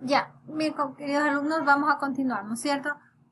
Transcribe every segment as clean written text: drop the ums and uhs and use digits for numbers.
Ya, bien, queridos alumnos, vamos a continuar, ¿no es cierto?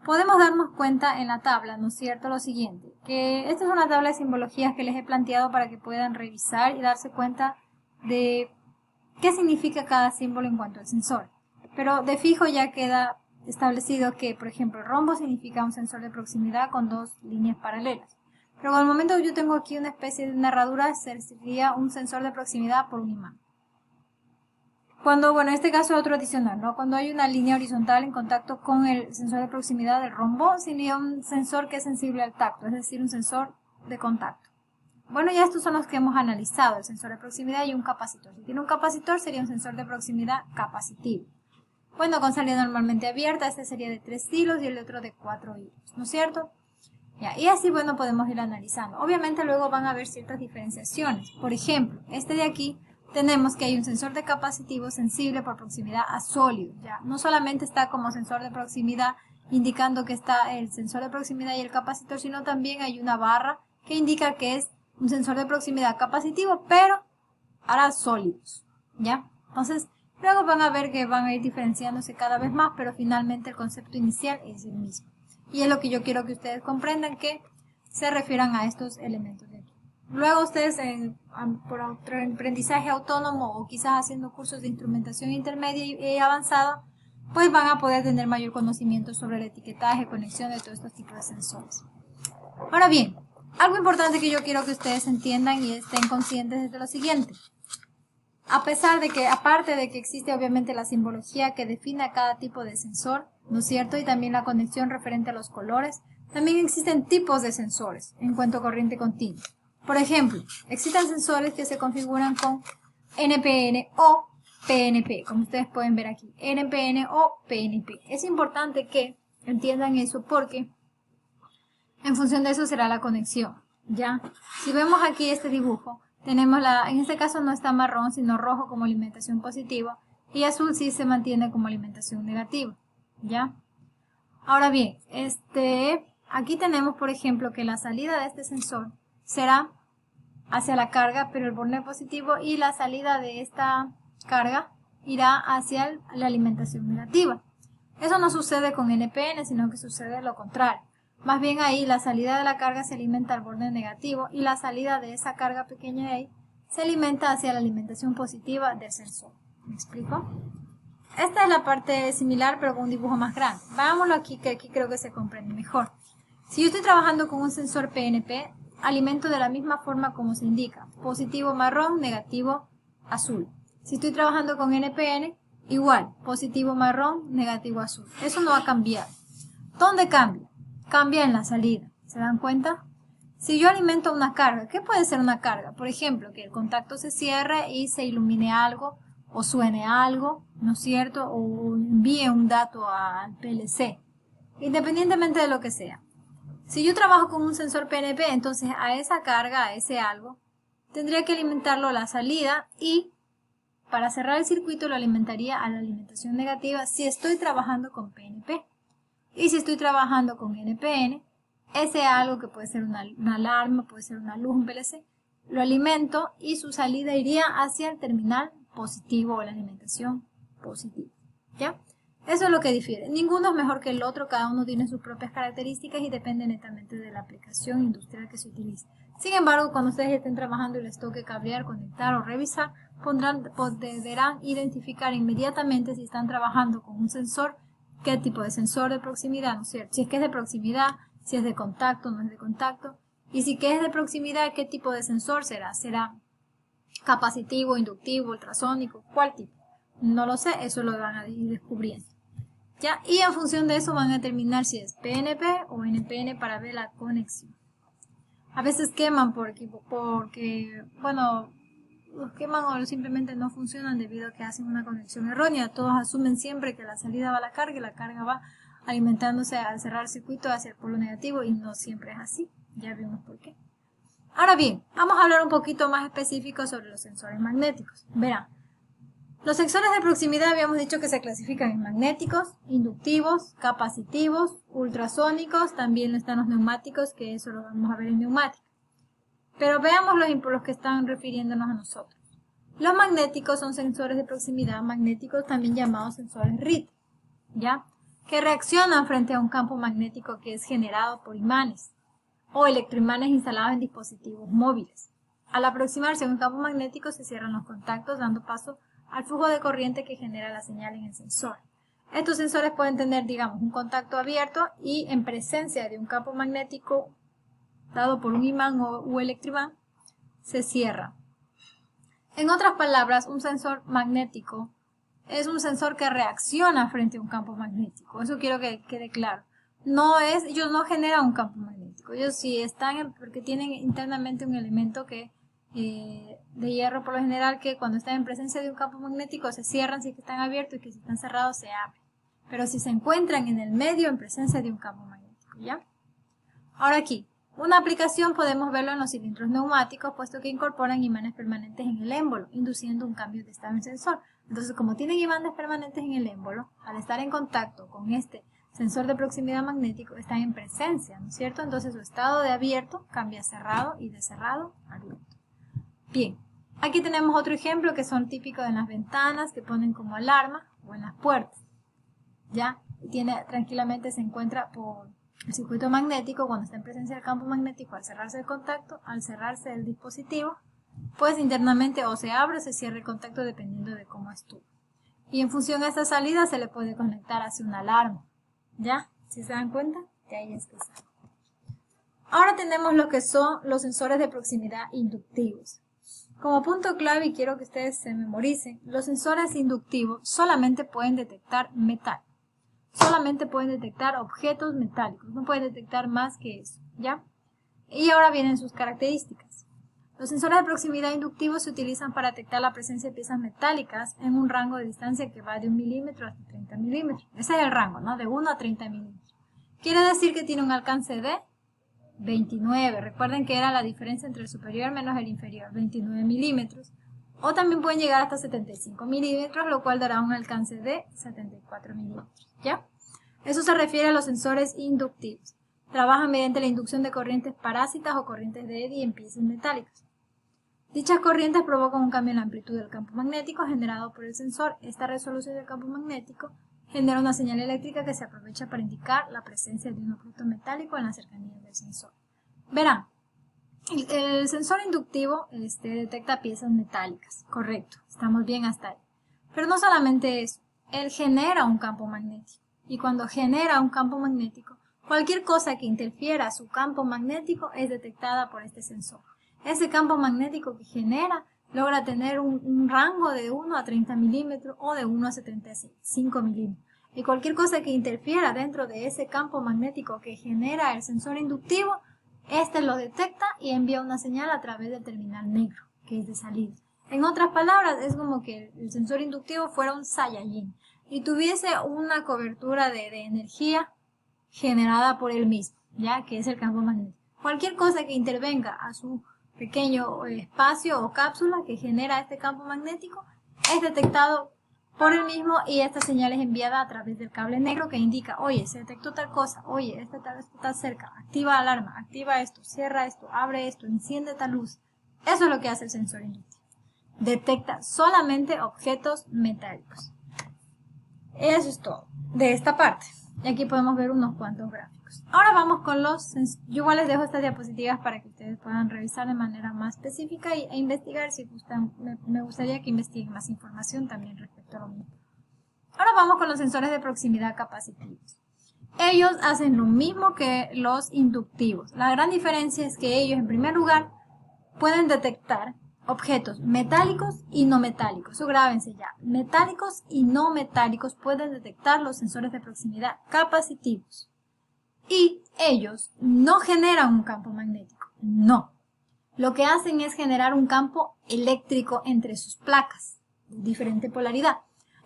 Podemos darnos cuenta en la tabla, ¿no es cierto?, lo siguiente, que esta es una tabla de simbologías que les he planteado para que puedan revisar y darse cuenta de qué significa cada símbolo en cuanto al sensor. Pero de fijo ya queda establecido que, por ejemplo, el rombo significa un sensor de proximidad con dos líneas paralelas. Pero con el momento que yo tengo aquí una especie de una herradura, sería un sensor de proximidad por un imán. Cuando, bueno, en este caso es otro adicional, ¿no? Cuando hay una línea horizontal en contacto con el sensor de proximidad del rombo, sería un sensor que es sensible al tacto, es decir, un sensor de contacto. Bueno, ya estos son los que hemos analizado, el sensor de proximidad y un capacitor. Si tiene un capacitor, sería un sensor de proximidad capacitivo. Bueno, con salida normalmente abierta, este sería de 3 hilos y el otro de 4 hilos, ¿no es cierto? Ya, y así, bueno, podemos ir analizando. Obviamente luego van a haber ciertas diferenciaciones. Por ejemplo, este de aquí, tenemos que hay un sensor de capacitivo sensible por proximidad a sólido. Ya, no solamente está como sensor de proximidad indicando que está el sensor de proximidad y el capacitor, sino también hay una barra que indica que es un sensor de proximidad capacitivo, pero para sólidos. ¿Ya? Entonces, luego van a ver que van a ir diferenciándose cada vez más, pero finalmente el concepto inicial es el mismo. Y es lo que yo quiero que ustedes comprendan, que se refieran a estos elementos de aquí. Luego ustedes, por aprendizaje autónomo o quizás haciendo cursos de instrumentación intermedia y avanzada, pues van a poder tener mayor conocimiento sobre el etiquetaje, conexión de todos estos tipos de sensores. Ahora bien, algo importante que yo quiero que ustedes entiendan y estén conscientes es de lo siguiente. A pesar de que, aparte de que existe obviamente la simbología que define a cada tipo de sensor, ¿no es cierto? Y también la conexión referente a los colores, también existen tipos de sensores en cuanto a corriente continua. Por ejemplo, existen sensores que se configuran con NPN o PNP, como ustedes pueden ver aquí, NPN o PNP. Es importante que entiendan eso porque en función de eso será la conexión, ¿ya? Si vemos aquí este dibujo, tenemos en este caso no está marrón, sino rojo como alimentación positiva, y azul sí se mantiene como alimentación negativa, ¿ya? Ahora bien, aquí tenemos, por ejemplo, que la salida de este sensor será hacia la carga, pero el borne positivo, y la salida de esta carga irá hacia la alimentación negativa. Eso no sucede con NPN, sino que sucede lo contrario. Más bien ahí la salida de la carga se alimenta al borde negativo y la salida de esa carga pequeña de ahí se alimenta hacia la alimentación positiva del sensor. ¿Me explico? Esta es la parte similar pero con un dibujo más grande. Vámonos aquí, que aquí creo que se comprende mejor. Si yo estoy trabajando con un sensor PNP, alimento de la misma forma como se indica, positivo marrón, negativo azul. Si estoy trabajando con NPN, igual, positivo marrón, negativo azul. Eso no va a cambiar. ¿Dónde cambia? Cambia en la salida. ¿Se dan cuenta? Si yo alimento una carga, ¿qué puede ser una carga? Por ejemplo, que el contacto se cierre y se ilumine algo, o suene algo, ¿no es cierto? O envíe un dato al PLC, independientemente de lo que sea. Si yo trabajo con un sensor PNP, entonces a esa carga, a ese algo, tendría que alimentarlo a la salida y para cerrar el circuito lo alimentaría a la alimentación negativa si estoy trabajando con PNP. Y si estoy trabajando con NPN, ese algo que puede ser una alarma, puede ser una luz, un PLC, lo alimento y su salida iría hacia el terminal positivo o la alimentación positiva. ¿Ya? Eso es lo que difiere. Ninguno es mejor que el otro, cada uno tiene sus propias características y depende netamente de la aplicación industrial que se utilice. Sin embargo, cuando ustedes estén trabajando y les toque cablear, conectar o revisar, deberán identificar inmediatamente si están trabajando con un sensor, qué tipo de sensor de proximidad, ¿no es cierto? Si es que es de proximidad, si es de contacto, no es de contacto. Y si que es de proximidad, ¿qué tipo de sensor será? ¿Será capacitivo, inductivo, ultrasónico? ¿Cuál tipo? No lo sé, eso lo van a ir descubriendo. ¿Ya? Y en función de eso van a determinar si es PNP o NPN para ver la conexión. A veces queman porque bueno, los queman o simplemente no funcionan debido a que hacen una conexión errónea. Todos asumen siempre que la salida va a la carga y la carga va alimentándose al cerrar el circuito hacia el polo negativo y no siempre es así. Ya vimos por qué. Ahora bien, vamos a hablar un poquito más específico sobre los sensores magnéticos. Verán, los sensores de proximidad habíamos dicho que se clasifican en magnéticos, inductivos, capacitivos, ultrasónicos, también están los neumáticos, que eso lo vamos a ver en neumática. Pero veamos los que están refiriéndonos a nosotros. Los magnéticos son sensores de proximidad magnéticos, también llamados sensores RIT, ¿ya? Que reaccionan frente a un campo magnético que es generado por imanes o electroimanes instalados en dispositivos móviles. Al aproximarse a un campo magnético se cierran los contactos, dando paso al flujo de corriente que genera la señal en el sensor. Estos sensores pueden tener, digamos, un contacto abierto y en presencia de un campo magnético dado por un imán o electroimán, se cierra. En otras palabras, un sensor magnético es un sensor que reacciona frente a un campo magnético. Eso quiero que quede claro. Ellos no generan un campo magnético. Ellos sí están, porque tienen internamente un elemento que de hierro por lo general, que cuando están en presencia de un campo magnético se cierran si están abiertos, y que si están cerrados se abren. Pero si se encuentran en el medio en presencia de un campo magnético, ¿ya? Ahora aquí, una aplicación podemos verlo en los cilindros neumáticos, puesto que incorporan imanes permanentes en el émbolo, induciendo un cambio de estado en el sensor. Entonces, como tienen imanes permanentes en el émbolo, al estar en contacto con este sensor de proximidad magnético, están en presencia, ¿no es cierto? Entonces su estado de abierto cambia a cerrado y de cerrado a abierto. Bien, aquí tenemos otro ejemplo que son típicos en las ventanas que ponen como alarma o en las puertas, ¿ya? Tranquilamente se encuentra por el circuito magnético cuando está en presencia del campo magnético. Al cerrarse el contacto, al cerrarse el dispositivo, pues internamente o se abre o se cierra el contacto dependiendo de cómo estuvo. Y en función a esta salida se le puede conectar hacia una alarma. ¿Ya? Si se dan cuenta, de ahí es que sale. Ahora tenemos lo que son los sensores de proximidad inductivos. Como punto clave, y quiero que ustedes se memoricen, los sensores inductivos solamente pueden detectar metal. Solamente pueden detectar objetos metálicos, no pueden detectar más que eso, ¿ya? Y ahora vienen sus características. Los sensores de proximidad inductivos se utilizan para detectar la presencia de piezas metálicas en un rango de distancia que va de 1 milímetro hasta 30 milímetros. Ese es el rango, ¿no? De 1 a 30 milímetros. Quiere decir que tiene un alcance de 29. Recuerden que era la diferencia entre el superior menos el inferior, 29 milímetros. O también pueden llegar hasta 75 milímetros, lo cual dará un alcance de 74 milímetros, ¿ya? Eso se refiere a los sensores inductivos. Trabajan mediante la inducción de corrientes parásitas o corrientes de Eddy en piezas metálicas. Dichas corrientes provocan un cambio en la amplitud del campo magnético generado por el sensor. Esta resolución del campo magnético genera una señal eléctrica que se aprovecha para indicar la presencia de un objeto metálico en la cercanía del sensor. Verán, el sensor inductivo detecta piezas metálicas, correcto, estamos bien hasta ahí. Pero no solamente eso, él genera un campo magnético. Y cuando genera un campo magnético, cualquier cosa que interfiera a su campo magnético es detectada por este sensor. Ese campo magnético que genera logra tener un rango de 1 a 30 milímetros o de 1 a 75 milímetros. Y cualquier cosa que interfiera dentro de ese campo magnético que genera el sensor inductivo, este lo detecta y envía una señal a través del terminal negro, que es de salida. En otras palabras, es como que el sensor inductivo fuera un Saiyajin y tuviese una cobertura de energía generada por él mismo, ya que es el campo magnético. Cualquier cosa que intervenga a su pequeño espacio o cápsula que genera este campo magnético es detectado por él mismo y esta señal es enviada a través del cable negro que indica, oye, se detectó tal cosa, oye, esta tal vez está cerca, activa alarma, activa esto, cierra esto, abre esto, enciende tal luz. Eso es lo que hace el sensor inductivo. Detecta solamente objetos metálicos. Eso es todo de esta parte. Y aquí podemos ver unos cuantos gráficos. Ahora vamos con los... Yo igual les dejo estas diapositivas para que ustedes puedan revisar de manera más específica e investigar si gustan. Me gustaría que investiguen más información también respecto a lo mismo. Ahora vamos con los sensores de proximidad capacitivos. Ellos hacen lo mismo que los inductivos. La gran diferencia es que ellos, en primer lugar, pueden detectar objetos metálicos y no metálicos. Eso grábense ya. Metálicos y no metálicos pueden detectar los sensores de proximidad capacitivos. Y ellos no generan un campo magnético. No. Lo que hacen es generar un campo eléctrico entre sus placas de diferente polaridad.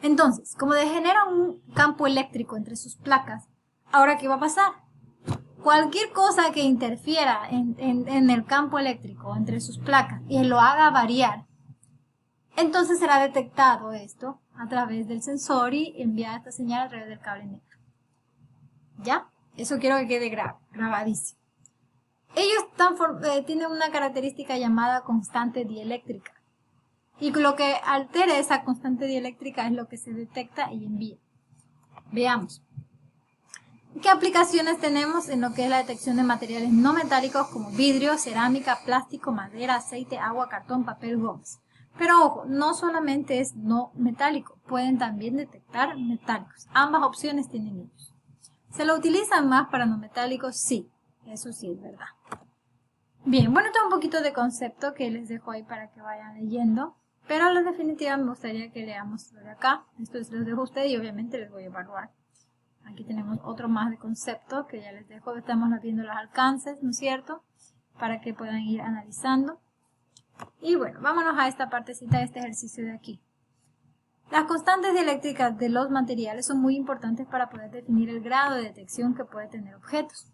Entonces, como generan un campo eléctrico entre sus placas, ¿ahora qué va a pasar? Cualquier cosa que interfiera en el campo eléctrico entre sus placas y lo haga variar, entonces será detectado esto a través del sensor y enviada esta señal a través del cable negro. ¿Ya? Eso quiero que quede grabadísimo. Ellos tienen una característica llamada constante dieléctrica. Y lo que altere esa constante dieléctrica es lo que se detecta y envía. Veamos. ¿Qué aplicaciones tenemos en lo que es la detección de materiales no metálicos como vidrio, cerámica, plástico, madera, aceite, agua, cartón, papel, gomas? Pero ojo, no solamente es no metálico, pueden también detectar metálicos. Ambas opciones tienen ellos. ¿Se lo utilizan más para no metálicos? Sí, eso sí es verdad. Bien, bueno, esto es un poquito de concepto que les dejo ahí para que vayan leyendo. Pero en definitiva me gustaría que leamos lo de acá. Esto se los dejo a ustedes y obviamente les voy a evaluar. Aquí tenemos otro más de concepto que ya les dejo. Estamos viendo los alcances, ¿no es cierto? Para que puedan ir analizando. Y bueno, vámonos a esta partecita de este ejercicio de aquí. Las constantes dieléctricas de los materiales son muy importantes para poder definir el grado de detección que puede tener objetos.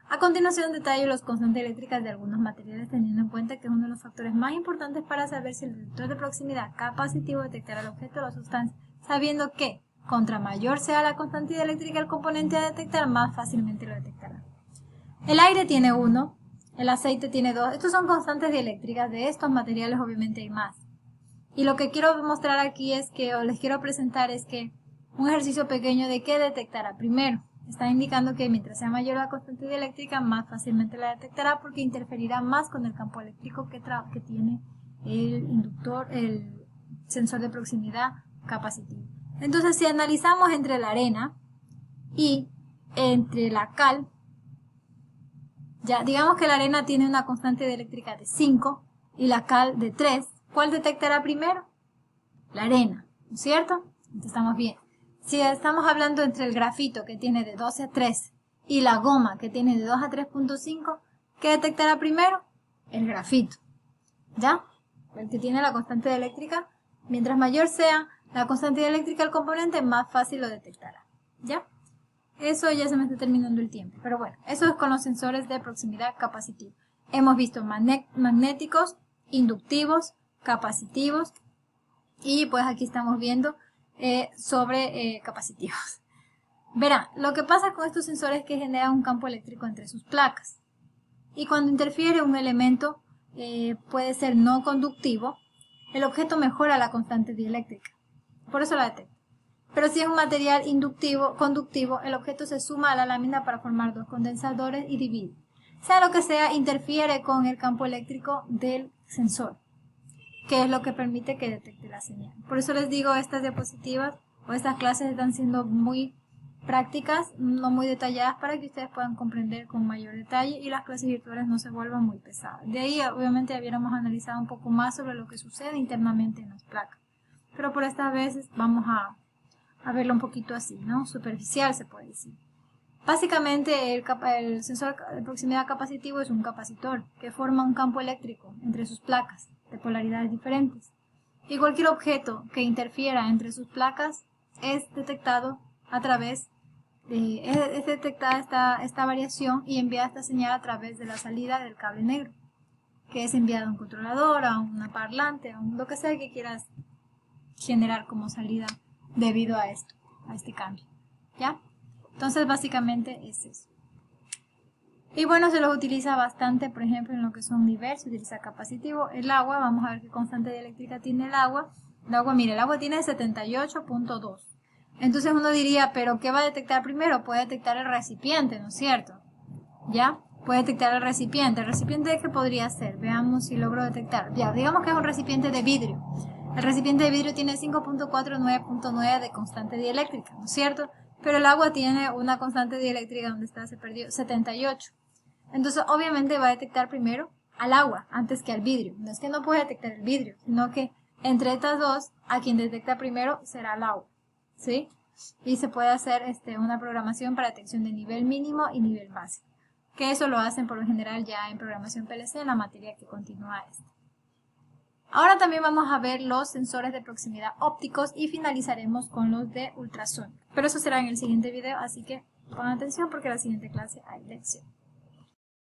A continuación detallo las constantes eléctricas de algunos materiales teniendo en cuenta que es uno de los factores más importantes para saber si el detector de proximidad capacitivo detectará el objeto o la sustancia, sabiendo que contra mayor sea la constante dieléctrica del componente a detectar, más fácilmente lo detectará. El aire tiene 1, el aceite tiene 2, estos son constantes dieléctricas, de estos materiales obviamente hay más. Y lo que quiero mostrar aquí es que, o les quiero presentar es que un ejercicio pequeño de qué detectará primero. Está indicando que mientras sea mayor la constante dieléctrica, más fácilmente la detectará porque interferirá más con el campo eléctrico que tiene el inductor, el sensor de proximidad capacitivo. Entonces, si analizamos entre la arena y entre la cal, ya digamos que la arena tiene una constante dieléctrica de 5 y la cal de 3, ¿cuál detectará primero? La arena, ¿no es cierto? Entonces estamos bien. Si estamos hablando entre el grafito que tiene de 12 a 3 y la goma que tiene de 2 a 3.5, ¿qué detectará primero? El grafito, ¿ya? El que tiene la constante dieléctrica, mientras mayor sea la constante dieléctrica del componente, más fácil lo detectará, ¿ya? Eso ya se me está terminando el tiempo, pero bueno, eso es con los sensores de proximidad capacitiva. Hemos visto magnéticos, inductivos, capacitivos y pues aquí estamos viendo sobre capacitivos. Verán, lo que pasa con estos sensores es que generan un campo eléctrico entre sus placas. Y cuando interfiere un elemento, puede ser no conductivo, el objeto mejora la constante dieléctrica. Por eso la detecta. Pero si es un material conductivo, el objeto se suma a la lámina para formar dos condensadores y divide. Sea lo que sea, interfiere con el campo eléctrico del sensor, que es lo que permite que detecte la señal. Por eso les digo, estas diapositivas o estas clases están siendo muy prácticas, no muy detalladas, para que ustedes puedan comprender con mayor detalle y las clases virtuales no se vuelvan muy pesadas. De ahí, obviamente, hubiéramos analizado un poco más sobre lo que sucede internamente en las placas. Pero por estas veces vamos a verlo un poquito así, ¿no? Superficial se puede decir. Básicamente el sensor de proximidad capacitivo es un capacitor que forma un campo eléctrico entre sus placas de polaridades diferentes. Y cualquier objeto que interfiera entre sus placas es detectado a través de, es detectada esta variación y enviada esta señal a través de la salida del cable negro, que es enviado a un controlador, a una parlante, a lo que sea que quieras generar como salida debido a esto, a este cambio, ¿ya? Entonces básicamente es eso. Y bueno, se los utiliza bastante, por ejemplo, en lo que son diversos, se utiliza capacitivo. El agua, vamos a ver qué constante dieléctrica tiene el agua. El agua, mire, el agua tiene 78.2. Entonces uno diría, ¿pero qué va a detectar primero? Puede detectar el recipiente, ¿no es cierto? ¿Ya? Puede detectar el recipiente. ¿El recipiente qué podría ser? Veamos si logro detectar. Ya, digamos que es un recipiente de vidrio. El recipiente de vidrio tiene 5.49.9 de constante dieléctrica, ¿no es cierto? Pero el agua tiene una constante dieléctrica, donde está, se perdió, 78. Entonces, obviamente va a detectar primero al agua antes que al vidrio. No es que no puede detectar el vidrio, sino que entre estas dos, a quien detecta primero será el agua, ¿sí? Y se puede hacer una programación para detección de nivel mínimo y nivel básico, que eso lo hacen por lo general ya en programación PLC, en la materia que continúa esta. Ahora también vamos a ver los sensores de proximidad ópticos y finalizaremos con los de ultrasonido. Pero eso será en el siguiente video, así que pongan atención porque en la siguiente clase hay lección.